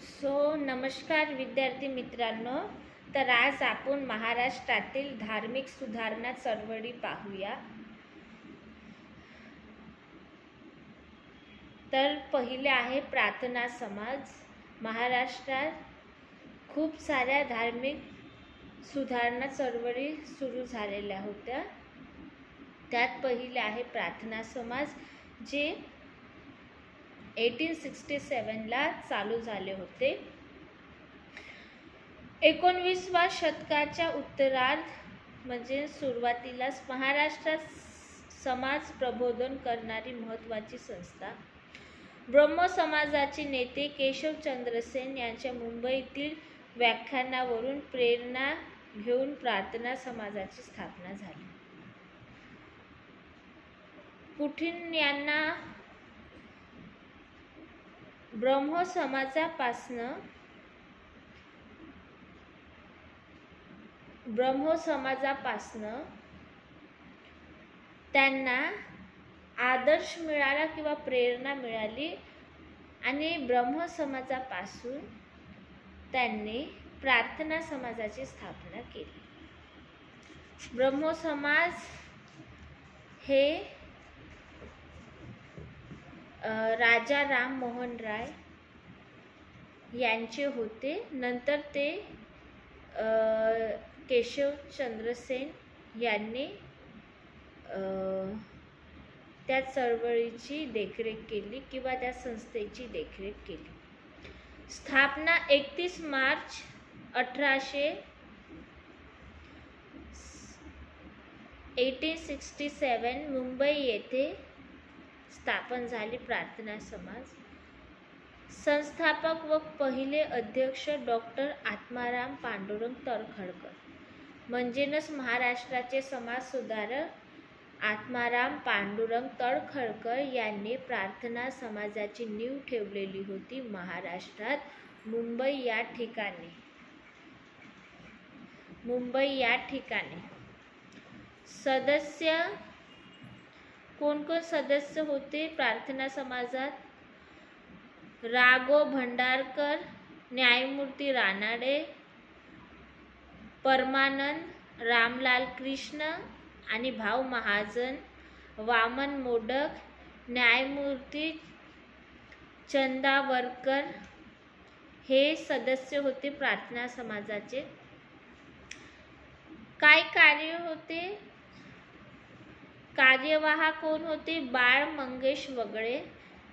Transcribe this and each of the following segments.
नमस्कार विद्यार्थी मित्रांनो. तर आज आपण महाराष्ट्रातील धार्मिक सुधारणा चळवळी पाहूया. तर पहिले आहे प्रार्थना समाज. महाराष्ट्रात खूप साऱ्या धार्मिक सुधारणा चळवळी सुरू झालेल्या होत्या. त्यात पहिले आहे प्रार्थना समाज, जे 1867ला चालू झाले होते. 19व्या शतकाच्या उत्तरार्ध म्हणजे सुरुवातीलाच महाराष्ट्रात समाज प्रबोधन करणारी महत्त्वाची संस्था ब्रह्म समाजाचे नेते केशवचंद्र सेन यांच्या मुंबईतील व्याख्यानावरून प्रेरणा घेऊन प्रार्थना समाजाची स्थापना झाली. पुढील यांना ब्रह्म समाजापासनं त्यांना आदर्श मिळाला किंवा प्रेरणा मिळाली आणि ब्रह्म समाजापासून त्यांनी प्रार्थना समाजाची स्थापना केली. ब्रह्म समाज हे राजा राम मोहन राय यांचे होते. नंतर ते केशवचंद्र सेन यांनी त्या चळवळीची देखरेख केली किंवा त्या संस्थेची देखरेख केली. स्थापना 31 मार्च 1867 मुंबई येथे स्थापन झाली. प्रार्थना समाज संस्थापक व पहिले अध्यक्ष डॉक्टर आत्माराम पांडुरंग तळखरकर, म्हणजेच महाराष्ट्राचे समाज सुधारक आत्माराम पांडुरंग तळखरकर यांनी प्रार्थना समाजाची नीव ठेवलेली होती. महाराष्ट्रात मुंबई या ठिकाणी सदस्य कोण सदस्य होते प्रार्थना समाजात? राघव भंडारकर, न्यायमूर्ती रानडे, परमानंद, रामलाल कृष्ण आणि भाऊ महाजन, वामन मोडक, न्यायमूर्ती चंदावरकर हे सदस्य होते प्रार्थना समाजाचे. काय कार्य होते? कार्यवाह कोण होते? बाळ मंगेश वगळे.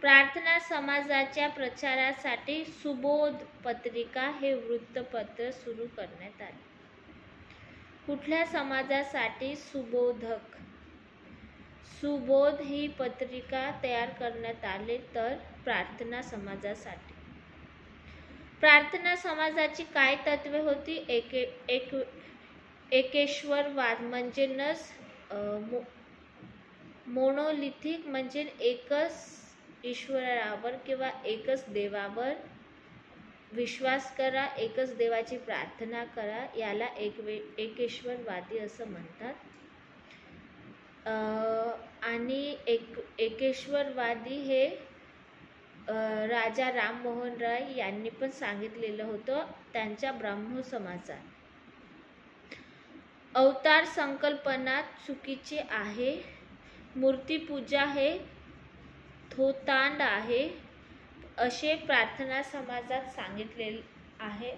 प्रार्थना समाजाच्या प्रचारासाठी सुबोध पत्रिका हे वृत्तपत्र सुरू करण्यात आले. कुठल्या समाजासाठी? सुबोध ही पत्रिका तयार करण्यात आली, तर प्रार्थना समाजासाठी. प्रार्थना समाजाची काय तत्वे होती? एकेश्वरवाद म्हणजे मोनोलिथिक म्हणजे एकच ईश्वरावर किंवा एकच देवावर विश्वास करा, एकच देवाची प्रार्थना करा, याला एकेश्वरवादी असं म्हणतात. आणि एकेश्वरवादी हे राजा राम मोहन राय यांनी पण सांगितलेलं होतं त्यांच्या ब्रह्म समाजात. अवतार संकल्पना चुकीची आहे. मूर्तीपूजा हे थोतांड आहे असे प्रार्थना समाजात सांगितलेले आहे.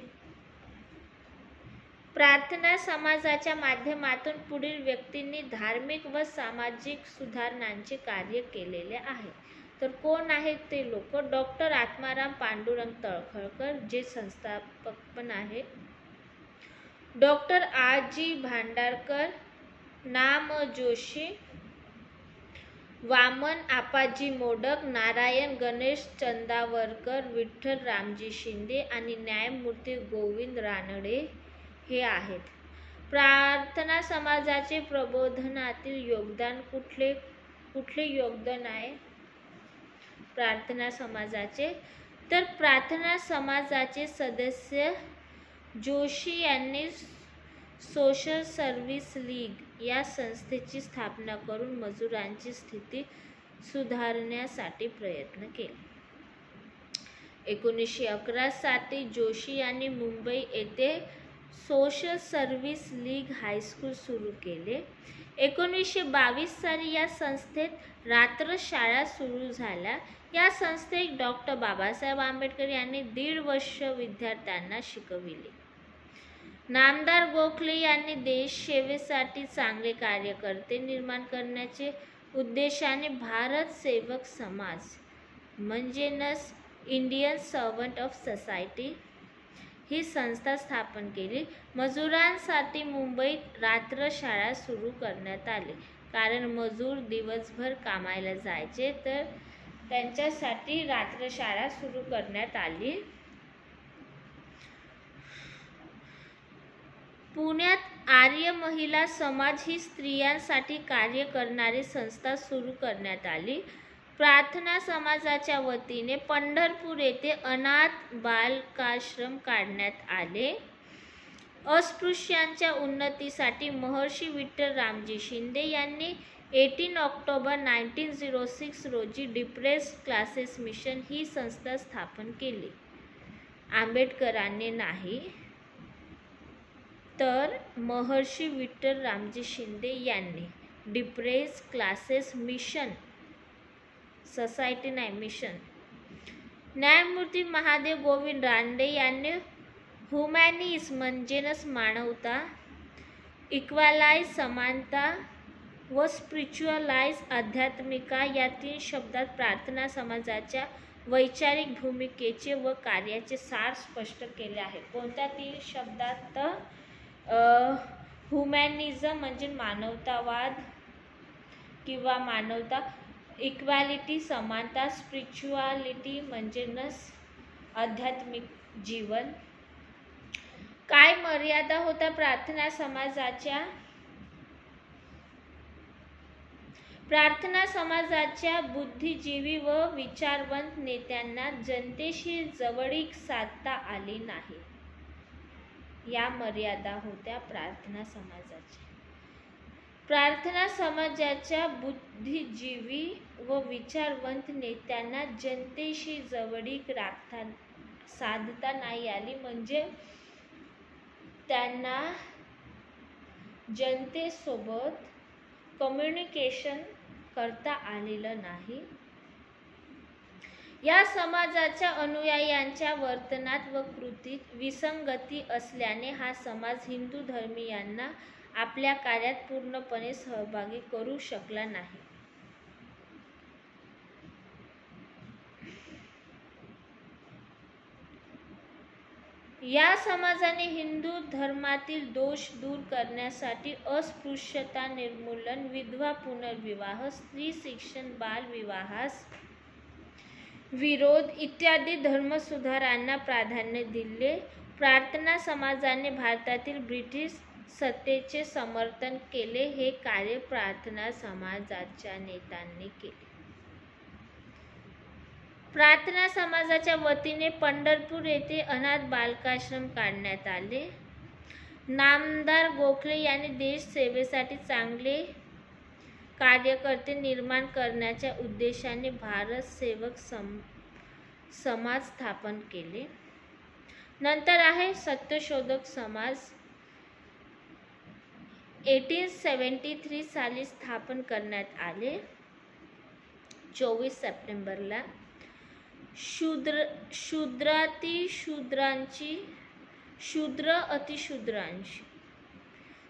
प्रार्थना समाजाच्या माध्यमातून पुढील व्यक्तींनी धार्मिक व सामाजिक सुधारणांचे कार्य केलेले आहे. तर कोण आहेत ते लोक? डॉक्टर आत्माराम पांडुरंग तळखरकर, जे संस्थापक पण आहे. डॉक्टर आजी भांडारकर, नाम जोशी, वामन आपाजी मोडक, नारायण गणेश चंदावरकर, विठ्ठल रामजी शिंदे आणि न्यायमूर्ती गोविंद रानडे हे आहेत. प्रार्थना समाजाचे प्रबोधनातील योगदान कुठले योगदान आहे प्रार्थना समाजाचे? तर प्रार्थना समाजाचे सदस्य जोशी यांनी सोशल सर्व्हिस लीग या संस्थेची स्थापना करून मजुरांची स्थिती सुधारण्यासाठी प्रयत्न केले. 1911 साली जोशी यांनी मुंबई येथे सोशल सर्व्हिस लीग हायस्कूल सुरू केले. 1922 साली या संस्थेत रात्रशाळा सुरू झाल्या. या संस्थेत डॉक्टर बाबासाहेब आंबेडकर यांनी 1.5 वर्ष विद्यार्थ्यांना शिकविले. नामदार गोखले यांनी देशसेवेसाठी चांगले कार्यकर्ते निर्माण करण्याचे उद्देशाने भारत सेवक समाज म्हणजेच इंडियन सर्वंट ऑफ सोसायटी ही संस्था स्थापन केली. मजुरांसाठी मुंबईत रात्रशाळा सुरू करण्यात आली, कारण मजूर दिवसभर कामाला जायचे, तर त्यांच्यासाठी रात्रशाळा सुरू करण्यात आली. पुण्यात आर्य महिला समाज ही स्त्रियांसाठी कार्य करणारी संस्था सुरू करण्यात आली. प्रार्थना समाजाच्या वतीने पंढरपूर येथे अनाथ बालकाश्रम काढण्यात आले. अस्पृश्यांच्या उन्नतीसाठी महर्षी विठ्ठल रामजी शिंदे यांनी 18 ऑक्टोबर 1906 रोजी डिप्रेस्ड क्लासेस मिशन ही संस्था स्थापन केली. आंबेडकरांनी नाही, तर महर्षी विठ्ठल रामजी शिंदे यांनी डिप्रेस्ड क्लासेस मिशन, सोसायटी नाही, मिशन. न्यायमूर्ती महादेव गोविंद रानडे यांनी ह्युमॅनिस्ट म्हणजेच मानवता, इक्वालाइज समानता व स्पिरिच्युअलाइज आध्यात्मिका या 3 शब्दात प्रार्थना समाजाच्या वैचारिक भूमिकेचे व कार्याचे सार स्पष्ट केले आहे. कोणत्या 3 शब्दात? ह्युमॅनिझम म्हणजे मानवतावाद किंवा मानवता, इक्वॅलिटी समानता, स्पिरिच्युअलिटी म्हणजे आध्यात्मिक जीवन. काय मर्यादा होता प्रार्थना समाजाच्या? प्रार्थना समाजाच्या बुद्धिजीवी व विचारवंत नेत्यांना जनतेशी जवळीक साधता आली नाही. या मर्यादा होत्या प्रार्थना समाजाच्या. प्रार्थना समाजाच्या बुद्धिजीवी व विचारवंत नेत्यांना जनतेशी जवळीक साधता नाही आली, म्हणजे त्यांना जनतेसोबत कम्युनिकेशन करता आलेलं नाही. या समाजाच्या अनुयायांच्या वर्तनात व कृतीत विसंगती असल्याने हा समाज हिंदू धर्मीयांना आपल्या कार्यात पूर्णपणे सहभागी करू शकला नाही. या समाजाने हिंदू धर्मातील दोष दूर करण्यासाठी अस्पृश्यता निर्मूलन, विधवा पुनर्विवाह, स्त्री शिक्षण, बालविवाहास विरोध इत्यादी धर्मसुधारांना प्राधान्य दिले. प्रार्थना समाजाने भारतातील ब्रिटिश सत्तेचे समर्थन केले. हे कार्य प्रार्थना समाजाच्या नेत्यांनी केले. प्रार्थना समाजाच्या वतीने पंढरपूर येथे अनाथ बालकाश्रम काढण्यात आले. नामदार गोखले यांनी देश सेवेसाठी चांगले कार्यकर्ते निर्माण करण्याच्या उद्देशाने भारत सेवक समाज स्थापन केले. नंतर आहे सत्यशोधक समाज. 1873 साली स्थापन करण्यात आले. 24 सप्टेंबरला. शूद्र अतिशूद्रांची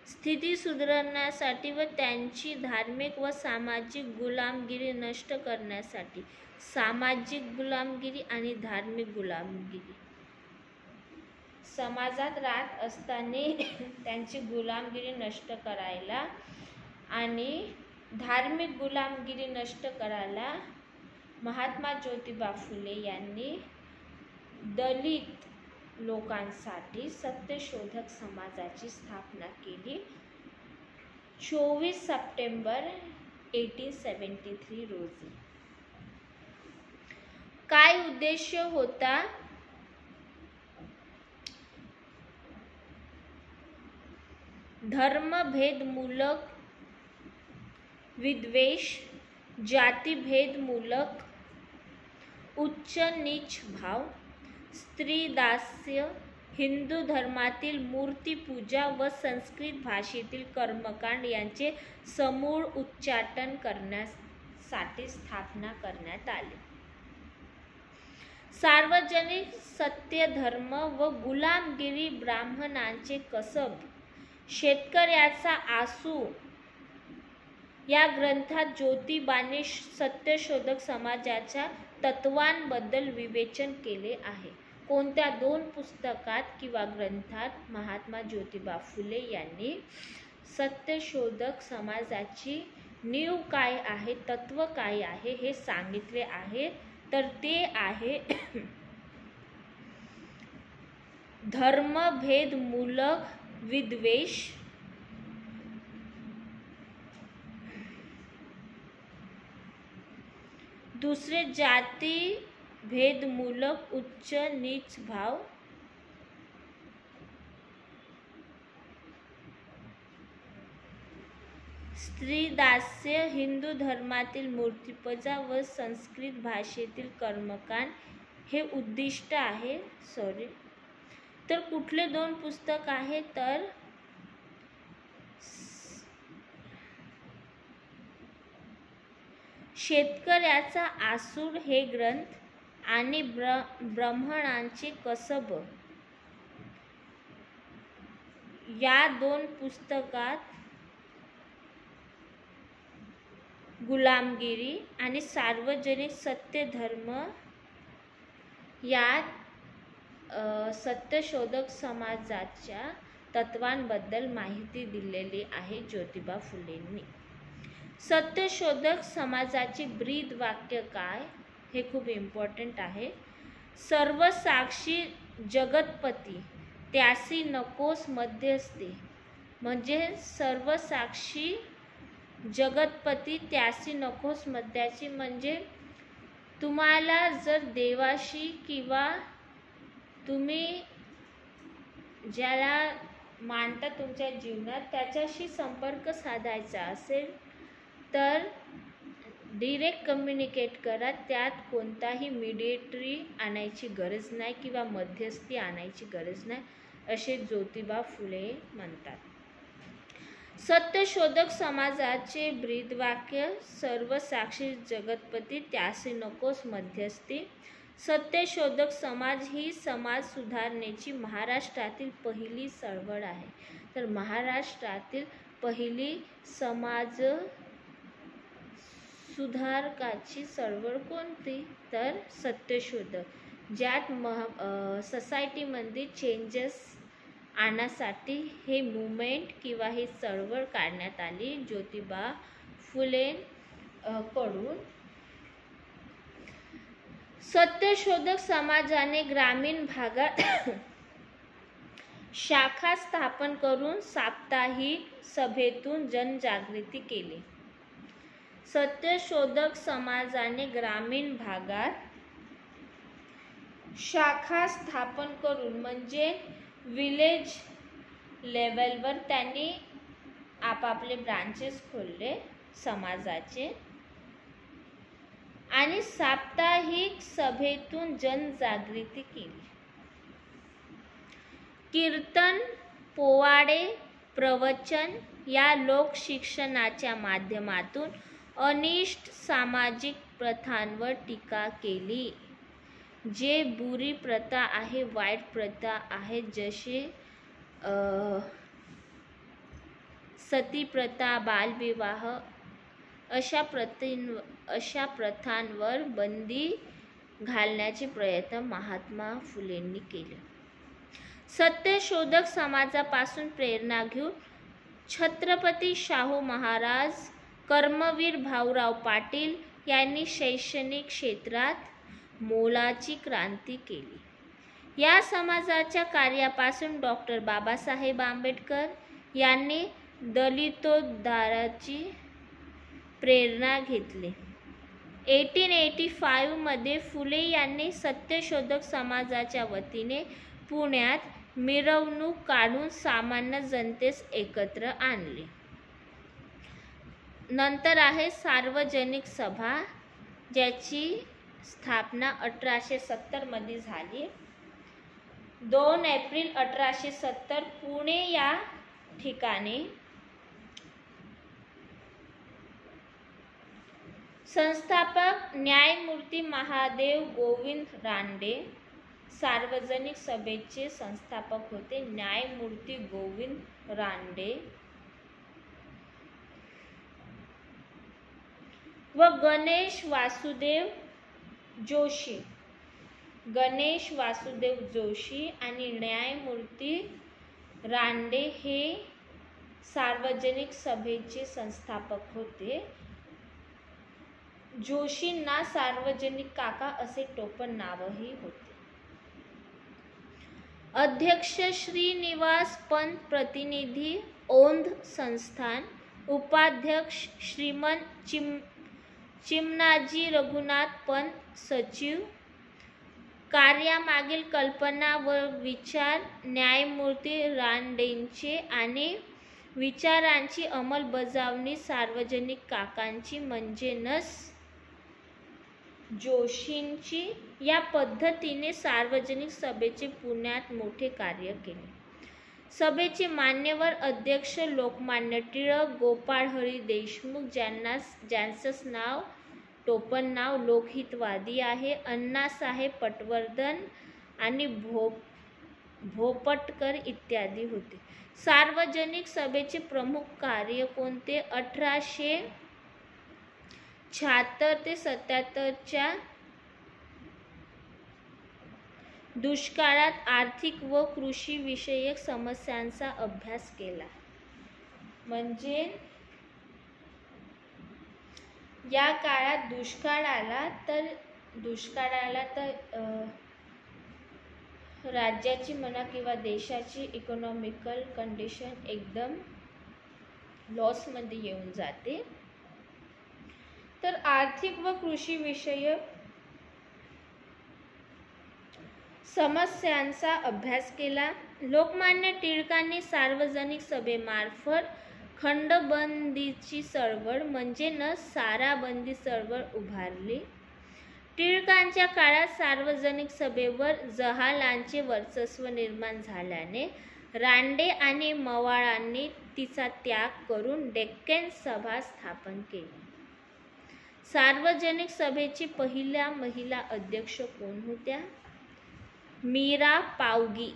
स्थिती सुधारण्यासाठी व त्यांची धार्मिक व सामाजिक गुलामगिरी नष्ट करण्यासाठी, सामाजिक गुलामगिरी आणि धार्मिक गुलामगिरी समाजात राहत असताना त्यांची गुलामगिरी नष्ट करायला आणि धार्मिक गुलामगिरी नष्ट करायला महात्मा ज्योतिबा फुले यांनी दलित लोकांसाठी सत्यशोधक समाजाची स्थापना केली. 24 सप्टेंबर 1873 रोजी. काय उद्देश होता? धर्मभेदमूलक विद्वेष, जातीभेदमूलक उच्च नीच भाव, स्त्रीदास्य, हिंदू धर्मातील मूर्तिपूजा व संस्कृत भाषेतील कर्मकांड यांचे समूळ उच्चाटन करण्यासाठी स्थापना करण्यात आली. सार्वजनिक सत्यधर्म व गुलामगिरी, ब्राह्मणांचे कसब, शेतकऱ्याचा आसू या ग्रंथात ज्योतिबाने सत्यशोधक समाजाच्या तत्वांबद्दल विवेचन केले आहे. कोणत्या 2 पुस्तकात किंवा ग्रंथात महात्मा ज्योतिबा फुले यांनी सत्यशोधक समाजाची नीव काय आहे, तत्व काय आहे हे सांगितले आहे? तर ते आहे धर्मभेदमूलक विद्वेष, दुसरे जाती भेदमूलक उच्च नीच भाव, स्त्रीदास्य, हिंदू धर्मातील मूर्तिपूजा व संस्कृत भाषेतील कर्मकांड हे उद्दिष्ट आहे. तर कुठले 2 पुस्तक आहे? तर शेतकऱ्याचा आसूड हे ग्रंथ आणि ब्राह्मणांचे कसब या 2 पुस्तकात गुलामगिरी आणि सार्वजनिक सत्यधर्म यात सत्यशोधक समाजाच्या तत्वांबद्दल माहिती दिलेली आहे ज्योतिबा फुलेंनी. सत्यशोधक समाजाचे ब्रीद वाक्य काय हे खूप इम्पॉर्टंट आहे. सर्व साक्षी जगतपती त्यासी नकोस मध्यस्थी. म्हणजे सर्व साक्षी जगतपती त्यासी नकोस मध्याची, म्हणजे तुम्हाला जर देवाशी किंवा तुम्ही ज्याला मानता तुमच्या जीवनात त्याच्याशी संपर्क साधायचा असेल तर डिरेक्ट कम्युनिकेट करा. त्यात कोणताही मीडिएटरी आणायची गरज नाही किंवा मध्यस्थी आणायची गरज नाही असे ज्योतिबा फुले म्हणतात. सत्यशोधक समाजाचे ब्रीदवाक्य सर्व साक्षी जगतपती त्यासी नकोस मध्यस्थी. सत्यशोधक समाज ही समाज सुधारणेची महाराष्ट्रातील पहिली चळवळ आहे. तर महाराष्ट्रातील पहिली समाज सुधारकाची चळवळ कोणती? तर सत्यशोधक, ज्यात सोसायटीमध्ये चेंजेस आणण्यासाठी हे मुवमेंट किंवा ही चळवळ काढण्यात आली ज्योतिबा फुले कडून. सत्यशोधक समाजाने ग्रामीण भागात शाखा स्थापन करून साप्ताहिक सभेतून जनजागृती केली. सत्यशोधक समाजाने ग्रामीण भागात शाखा स्थापन करून म्हणजे विलेज लेवलवर त्यांनी आपापले ब्रांचेस खोलले समाजाचे आणि साप्ताहिक सभेतून जनजागृती केली. कीर्तन, पोवाडे, प्रवचन या लोकशिक्षणाच्या माध्यमातून अनिष्ट सामाजिक प्रथांवर टीका केली. जे बुरी प्रथा आहे, वाईट प्रथा आहे, जसे सती प्रथा, बालविवाह अशा प्रथांवर बंदी घालण्याचे प्रयत्न महात्मा फुलेंनी केले. सत्यशोधक समाजापासून प्रेरणा घेऊन छत्रपती शाहू महाराज, कर्मवीर भाऊराव पाटील यांनी शैक्षणिक क्षेत्रात मोलाची क्रांती केली. या समाजाच्या कार्यापासून डॉक्टर बाबासाहेब आंबेडकर यांनी दलितोद्धाराची प्रेरणा घेतली. 1885 मध्ये फुले यांनी सत्यशोधक समाजाच्या वतीने पुण्यात मिरवणूक काढून सामान्य जनतेस एकत्र आणले. नंतर आहे सार्वजनिक सभा, ज्याची स्थापना 1870 मध्ये झाली. 2 एप्रिल 1870 पुणे या ठिकाणी संस्थापक न्यायमूर्ती महादेव गोविंद रानडे सार्वजनिक सभेचे संस्थापक होते. न्यायमूर्ती गोविंद रानडे व गणेश वासुदेव जोशी आणि न्यायमूर्ती रानडे हे सार्वजनिक सभेचे संस्थापक होते. जोशींना सार्वजनिक काका असे टोपण नावही होते. अध्यक्ष श्रीनिवास पंत प्रतिनिधी औंध संस्थान, उपाध्यक्ष श्रीमंत चिमणाजी रघुनाथ पंत सचिव. कार्यामागील कल्पना व विचार न्यायमूर्ती रानडेंचे आणि विचारांची अंमलबजावणी सार्वजनिक काकांची म्हणजेच जोशींची. या पद्धतीने सार्वजनिक सभेचे पुण्यात मोठे कार्य केले. सभेचे मान्यवर अध्यक्ष लोकमान्य टिळक, गोपाळ हरी देशमुख ज्यांचं टोपण नाव लोकहितवादी आहे, अण्णासाहेब पटवर्धन आणि भोपटकर इत्यादी होते. सार्वजनिक सभेचे प्रमुख कार्य कोणते? 1876 ते 77च्या दुष्काळात आर्थिक व कृषी विषयक समस्यांचा अभ्यास केला. म्हणजे या काळात दुष्काळ आला तर राज्याची म्हणा किंवा देशाची इकॉनॉमिकल कंडिशन एकदम लॉसमध्ये येऊन जाते. तर आर्थिक व कृषी विषयक समस्यांचा अभ्यास केला. लोकमान्य टिळकांनी सार्वजनिक सभेमार्फत खंडबंदीची चळवळ म्हणजे साराबंदी चळवळ उभारली. टिळकांच्या काळात सार्वजनिक सभेवर जहालांचे वर्चस्व निर्माण झाल्याने रानडे आणि मवाळांनी तिचा त्याग करून डेक्कन सभा स्थापन केली. सार्वजनिक सभेची पहिल्या महिला अध्यक्ष कोण होत्या? मीरा पावगी.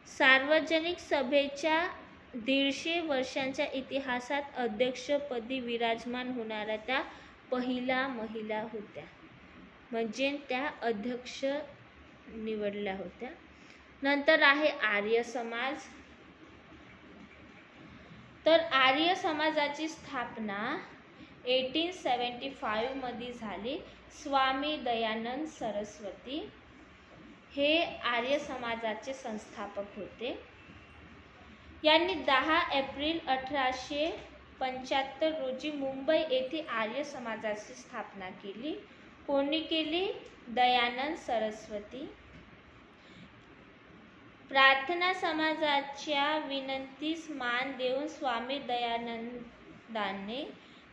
सार्वजनिक सभेच्या 150 वर्षांच्या इतिहासात अध्यक्षपदी विराजमान होणाऱ्या त्या पहिल्या महिला होत्या. म्हणजे त्या अध्यक्ष निवडल्या होत्या. नंतर आहे आर्य समाज. तर आर्य समाजाची स्थापना 1875 मध्ये झाली. स्वामी दयानंद सरस्वती हे आर्य समाजाचे संस्थापक होते. यांनी 10 एप्रिल 1875 रोजी मुंबई येथे आर्य समाजाची स्थापना केली. कोणी केली? दयानंद सरस्वती. प्रार्थना समाजाच्या विनंतीस मान देऊन स्वामी दयानंदांनी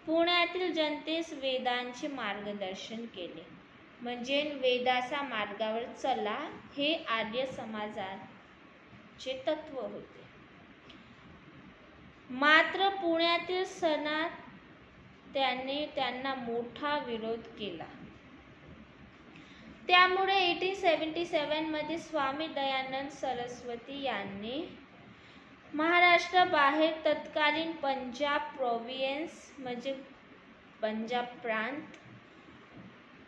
पुण्यातील जनतेस वेदांचे मार्गदर्शन केले. म्हणजे वेदाच्या मार्गावर चला हे आर्य समाजाचे तत्व होते. मात्र पुण्यातील सणात त्यांना मोठा विरोध केला. त्यामुळे 1877 मध्ये स्वामी दयानंद सरस्वती यांनी महाराष्ट्राबाहेर तत्कालीन पंजाब प्रोव्हिन्स म्हणजे पंजाब प्रांत,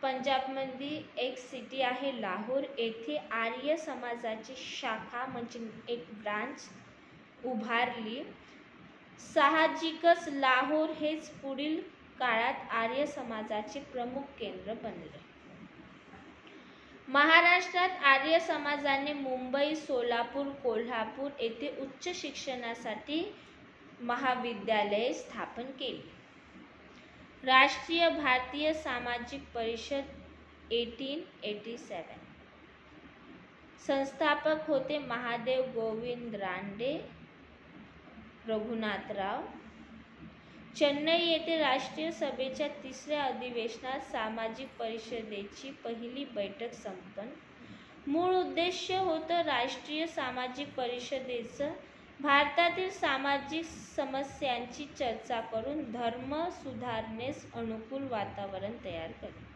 पंजाबमध्ये एक सिटी आहे लाहोर, येथे आर्य समाजाची शाखा म्हणजे एक ब्रांच उभारली. साहजिकच लाहोर हेच पुढील काळात आर्य समाजाचे प्रमुख केंद्र बनले. महाराष्ट्रात आर्य समाजाने मुंबई, सोलापूर, कोल्हापूर येथे उच्च शिक्षणासाठी महाविद्यालये स्थापन केली. राष्ट्रीय भारतीय सामाजिक परिषद 1887 संस्थापक होते महादेव गोविंद रानडे, रघुनाथराव. चेन्नई येथे राष्ट्रीय सभेच्या 3ऱ्या अधिवेशनात सामाजिक परिषदेची पहिली बैठक संपन्न. मूळ उद्देश होतं राष्ट्रीय सामाजिक परिषदेचं भारतातील सामाजिक समस्यांची चर्चा करून धर्म सुधारणेस अनुकूल वातावरण तयार करणे.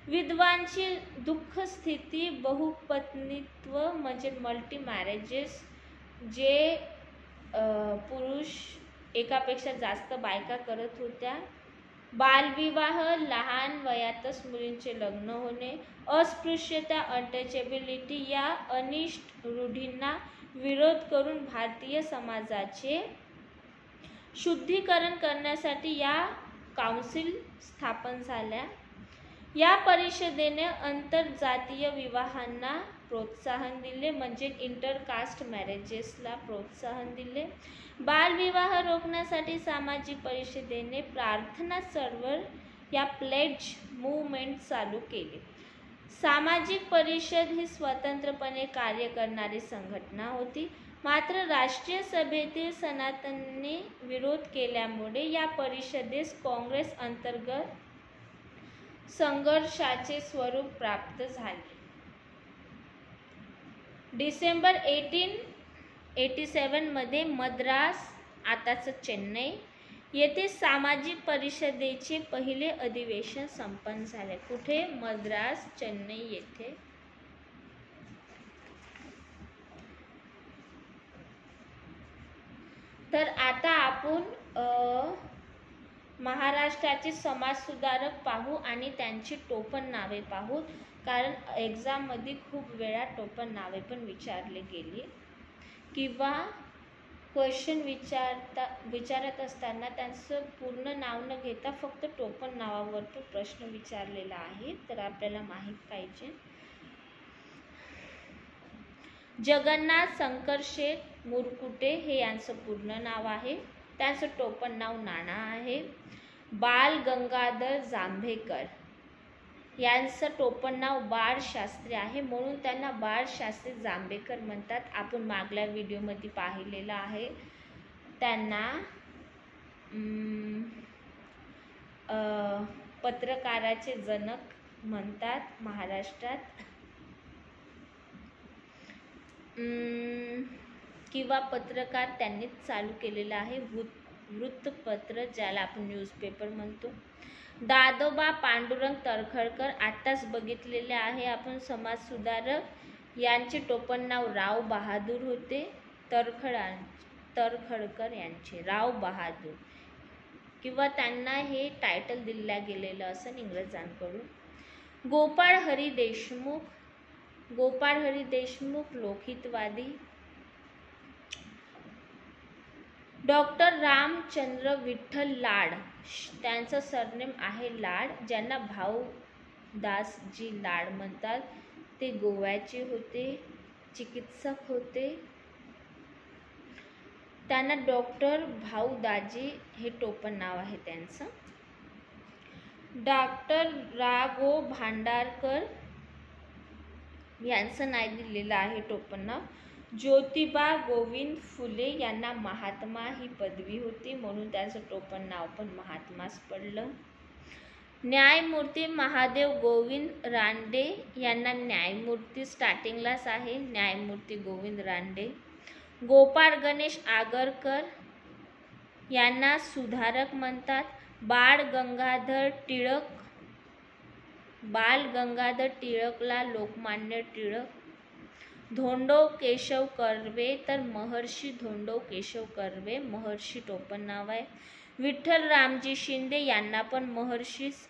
विधवांची दुःख स्थिती, बहुपत्नीत्व म्हणजे मल्टी मॅरेजेस, जे पुरुष एकापेक्षा जास्त बायका करत होत्या, बालविवाह, लहान वयातच मुलींचे लग्न होणे, अस्पृश्यता, अनटचेबिलिटी या अनिष्ट रूढींना विरोध करून भारतीय समाजाचे शुद्धीकरण करण्यासाठी या काउन्सिल स्थापन झाल्या. या परिषदेने आंतरजातीय विवाहांना प्रोत्साहन दिले म्हणजे इंटरकास्ट मॅरेजेसला प्रोत्साहन दिले. बालविवाह रोखण्यासाठी सामाजिक परिषदेने प्रार्थना चळवळ या प्लेज मूवमेंट चालू केली. सामाजिक परिषद ही स्वतंत्रपणे कार्य करणारी संघटना होती, मात्र राष्ट्रीय सभेतील सनातनींनी विरोध केल्यामुळे या परिषदेस काँग्रेस अंतर्गत संघर्षाचे स्वरूप प्राप्त झाले. डिसेंबर 1887 मध्ये मद्रास, आताचं चेन्नई येथे सामाजिक परिषदेचे पहिले अधिवेशन संपन्न झाले. कुठे? मद्रास, चेन्नई येथे. तर आता आपण महाराष्ट्राचे समाजसुधारक पाहू आणि त्यांची टोपण नावे पाहू, कारण एक्झाममध्ये खूप वेळा टोपण नावे पण विचारले गेली किंवा क्वेश्चन विचारत असताना त्यांचं पूर्ण नाव न घेता फक्त टोपण नावावर तो प्रश्न विचारलेला आहे, तर आपल्याला माहीत पाहिजे. जगन्नाथ शंकरशेठ मुरकुटे हे यांचं पूर्ण नाव आहे. त्यांचं टोपण नाव नाना आहे. बाल गंगाधर जांभेकर यांचं टोपण नाव बाळशास्त्री आहे, म्हणून त्यांना बाळशास्त्री जांभेकर म्हणतात. आपण मागल्या व्हिडिओमध्ये पाहिलेलं आहे. त्यांना पत्रकाराचे जनक म्हणतात महाराष्ट्रात, किंवा पत्रकार त्यांनीच चालू केलेलं आहे, वृत्तपत्र ज्याला आपण न्यूजपेपर म्हणतो. दादोबा पांडुरंग तळखरकर आत्ताच बघितलेले आहे आपण समाजसुधारक. यांचे टोपण नाव राव बहादूर होते. तळखरकर यांचे राव बहादूर, किंवा त्यांना हे टायटल दिलं गेलेलं असं इंग्रजांकडून. गोपाळ हरी देशमुख लोकहितवादी. डॉक्टर रामचंद्र विठ्ठल लाड, त्यांचं सरनेम आहे लाड, ज्यांना भाऊदासजी लाड म्हणतात. ते गोव्याचे होते, चिकित्सक होते. त्यांना डॉक्टर भाऊदाजी हे टोपण नाव आहे त्यांचं. डॉक्टर रा गो भांडारकर यांचं नाही दिलेलं आहे टोपण नाव. ज्योतिबा गोविंद फुले यांना महात्मा ही पदवी होती, म्हणून त्यांचं टोपण नाव पण महात्माच पडलं. न्यायमूर्ती महादेव गोविंद रानडे यांना न्यायमूर्ती स्टार्टिंगलाच आहे, न्यायमूर्ती गोविंद रानडे. गोपाळ गणेश आगरकर यांना सुधारक म्हणतात. बाळ गंगाधर टिळकला लोकमान्य टिळक. धोंडो केशव कर्वे तर महर्षी धोंडो केशव कर्वे, महर्षी टोपण नाव आहे. विठ्ठल रामजी शिंदे यांना पण महर्षीच.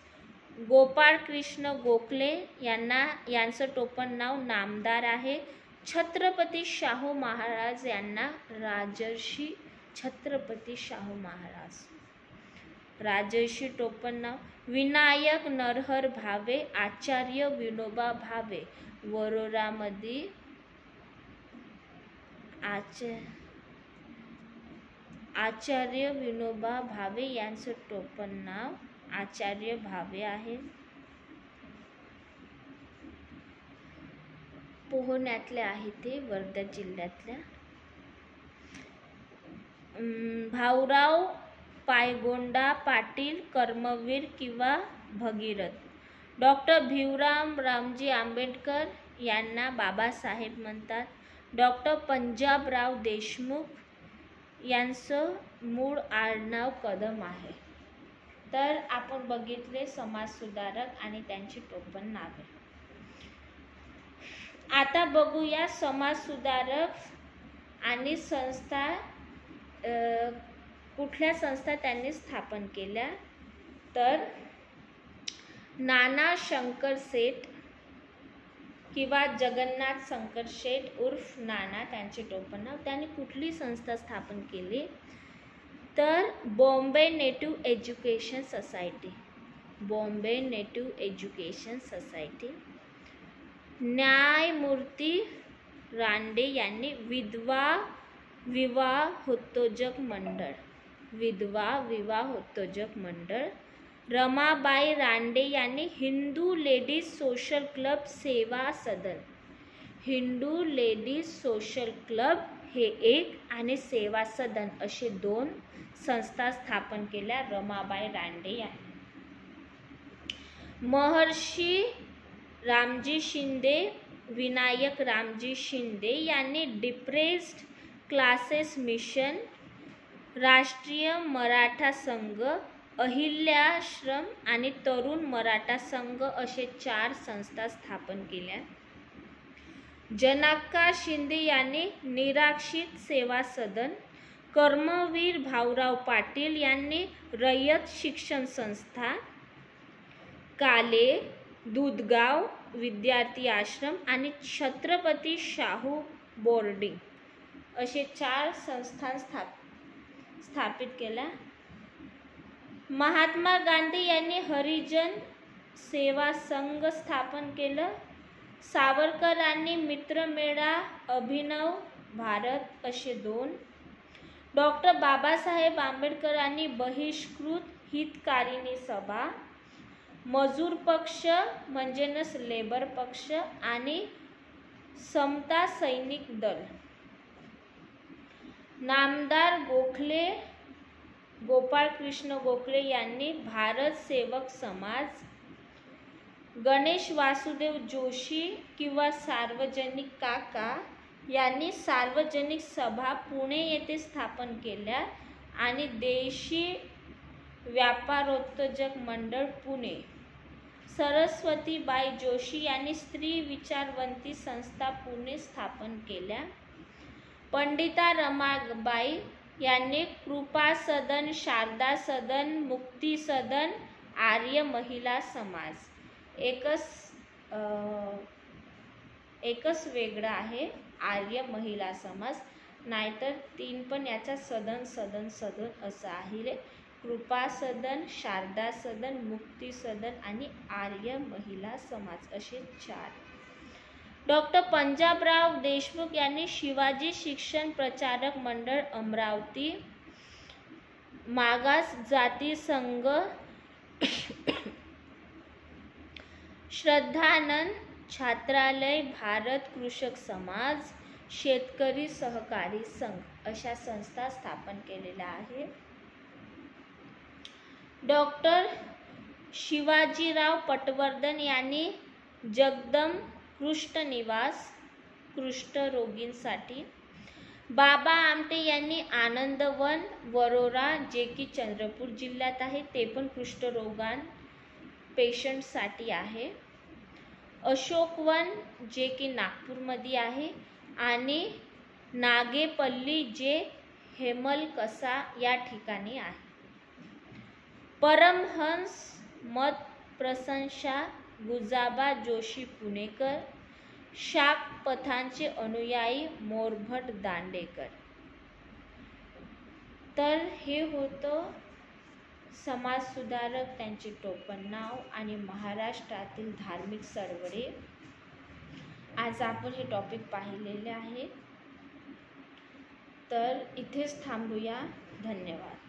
गोपाळ कृष्ण गोखले यांचं टोपण नाव नामदार आहे. छत्रपती शाहू महाराज यांना राजर्षी छत्रपती शाहू महाराज, राजर्षी टोपण नाव. विनायक नरहर भावे, आचार्य विनोबा भावे, वरोरामध्ये आचार्य विनोबा भावे यांचं टोपण नाव आचार्य भावे आहे. पोहण्यातले आहे ते, वर्धा जिल्ह्यातल्या. भाऊराव पायगोंडा पाटील कर्मवीर किंवा भगीरथ. डॉक्टर भीमराव रामजी आंबेडकर यांना बाबासाहेब म्हणतात. डॉक्टर पंजाबराव देशमुख यांचं मूळ आडनाव कदम आहे. तर आपण बघितले समाजसुधारक आणि त्यांची टोपण नावे. आता बघूया समाजसुधारक आणि संस्था कुठल्या संस्था त्यांनी स्थापन केल्या. तर नाना शंकर सेठ किंवा जगन्नाथ शंकर शेठ उर्फ नाना त्यांचे टोपण नाव. त्यांनी कुठली संस्था स्थापन केली तर Bombay native education society. Bombay native education society. न्यायमूर्ती रानडे यांनी विधवा विवाहोत्तेजक मंडळ. विधवा विवाहोत्तेजक मंडळ. रमाबाई रानडे यांनी हिंदू लेडीज सोशल क्लब सेवा सदन. हिंदू लेडीज सोशल क्लब हे एक आणि सेवा सदन असे 2 संस्था स्थापन केल्या रमाबाई रानडे यांनी. महर्षी रामजी शिंदे विनायक रामजी शिंदे यांनी डिप्रेस्ड क्लासेस मिशन, राष्ट्रीय मराठा संघ, अहिल्याश्रम आणि तरुण मराठा संघ असे 4 संस्था स्थापन केल्या. जनाक्का शिंदे यांनी निराक्षित सेवा सदन. कर्मवीर भाऊराव पाटील यांनी रयत शिक्षण संस्था. काले दूधगाव विद्यार्थी आश्रम आणि छत्रपती शाहू बोर्डिंग असे 4 संस्था स्थापित केल्या. महात्मा गांधी यांनी हरिजन सेवा संघ स्थापन केलं. सावरकरांनी मित्रमेळा अभिनव भारत असे 2. डॉक्टर बाबासाहेब आंबेडकरांनी बहिष्कृत हितकारिणी सभा. मजूर पक्ष म्हणजेच लेबर पक्ष आणि समता सैनिक दल. नामदार गोपाळकृष्ण गोखले यांनी भारत सेवक समाज. गणेश वासुदेव जोशी किंवा सार्वजनिक काका यांनी सार्वजनिक सभा पुणे येथे स्थापन केल्या आणि देशी व्यापारोत्तेजक मंडळ पुणे. सरस्वतीबाई जोशी यांनी स्त्री विचारवंती संस्था पुणे स्थापन केल्या. पंडिता रमाबाई यांनी कृपा सदन, शारदा सदन, मुक्ती सदन, आर्य महिला समाज. एकच वेगळा आहे आर्य महिला समाज, नाहीतर 3 पण याचा सदन सदन सदन असं आहे. कृपा सदन, शारदा सदन, मुक्ती सदन आणि आर्य महिला समाज असे 4. डॉक्टर पंजाबराव देशमुख यांनी शिवाजी शिक्षण प्रचारक मंडळ अमरावती. मागास जाती संघ. श्रद्धानंद छात्रालय, भारत कृषक समाज, शेतकरी सहकारी संघ अशा संस्था स्थापन केलेल्या आहेत. डॉक्टर शिवाजीराव पटवर्धन यांनी जगदम कुष्ठनिवास कुष्ठरोगींसाठी. बाबा आमटे यांनी आनंदवन वरोरा जे की चंद्रपूर जिल्ह्यात आहे, ते पण कुष्ठरोगां पेशंटसाठी आहे. अशोकवन जे की नागपूरमध्ये आहे आणि नागेपल्ली जे हेमलकसा या ठिकाणी आहे. परमहंस मत प्रशंसा गुजाबा जोशी पुणेकर. शाक पथांचे अनुयायी मोरभट दांडेकर. तर हे होतं समाजसुधारक, त्यांचे टोपण नाव आणि महाराष्ट्रातील धार्मिक चळवळी. आज आपण हे टॉपिक पाहिलेले आहे. तर इथेच थांबूया. धन्यवाद.